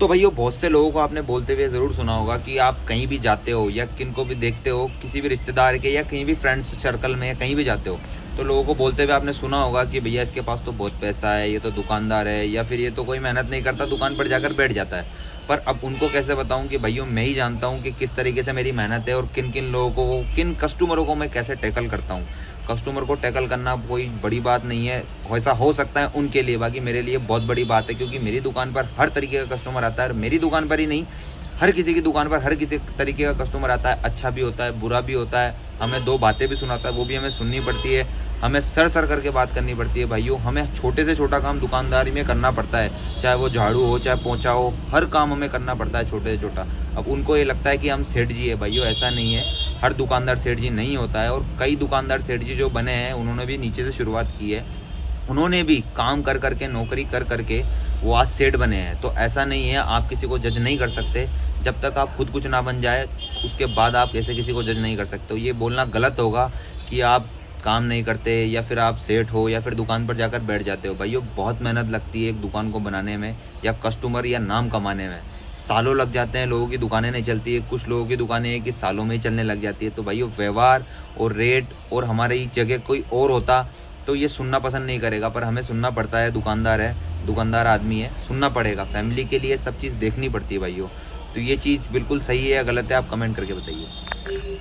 तो भैया बहुत से लोगों को आपने बोलते हुए ज़रूर सुना होगा कि आप कहीं भी जाते हो या किन को भी देखते हो, किसी भी रिश्तेदार के या कहीं भी फ्रेंड्स सर्कल में या कहीं भी जाते हो, तो लोगों को बोलते हुए आपने सुना होगा कि भैया इसके पास तो बहुत पैसा है, ये तो दुकानदार है, या फिर ये तो कोई मेहनत नहीं करता, दुकान पर जाकर बैठ जाता है। पर अब उनको कैसे बताऊं कि भैया मैं ही जानता हूं कि किस तरीके से मेरी मेहनत है और किन किन लोगों को, किन कस्टमरों को मैं कैसे टैकल करता हूं। कस्टमर को टैकल करना कोई बड़ी बात नहीं है, ऐसा हो सकता है उनके लिए, बाकी मेरे लिए बहुत बड़ी बात है, क्योंकि मेरी दुकान पर हर तरीके का कस्टमर आता है। मेरी दुकान पर ही नहीं, हर किसी की दुकान पर हर किसी तरीके का कस्टमर आता है। अच्छा भी होता है, बुरा भी होता है, हमें दो बातें भी सुनाता है, वो भी हमें सुननी पड़ती है। हमें सर सर करके बात करनी पड़ती है भाइयों। हमें छोटे से छोटा काम दुकानदारी में करना पड़ता है, चाहे वो झाड़ू हो, चाहे पोंछा हो, हर काम हमें करना पड़ता है छोटे से छोटा। अब उनको ये लगता है कि हम सेठ जी है, भाइयों ऐसा नहीं है। हर दुकानदार सेठ जी नहीं होता है, और कई दुकानदार सेठ जी जो बने हैं उन्होंने भी नीचे से शुरुआत की है, उन्होंने भी काम कर करके, नौकरी कर करके वो आज सेठ बने हैं। तो ऐसा नहीं है, आप किसी को जज नहीं कर सकते जब तक आप खुद कुछ ना बन जाए, उसके बाद आप ऐसे किसी को जज नहीं कर सकते हो। ये बोलना गलत होगा कि आप काम नहीं करते या फिर आप सेठ हो या फिर दुकान पर जाकर बैठ जाते हो। भाइयों बहुत मेहनत लगती है एक दुकान को बनाने में या कस्टमर या नाम कमाने में। सालों लग जाते हैं, लोगों की दुकानें नहीं चलती है, कुछ लोगों की दुकानें हैं कि सालों में ही चलने लग जाती है। तो भाइयों व्यवहार और रेट और हमारी जगह कोई और होता तो ये सुनना पसंद नहीं करेगा, पर हमें सुनना पड़ता है। दुकानदार है, दुकानदार आदमी है, सुनना पड़ेगा। फैमिली के लिए सब चीज़ देखनी पड़ती है भाइयों। तो ये चीज़ बिल्कुल सही है या गलत है, आप कमेंट करके बताइए।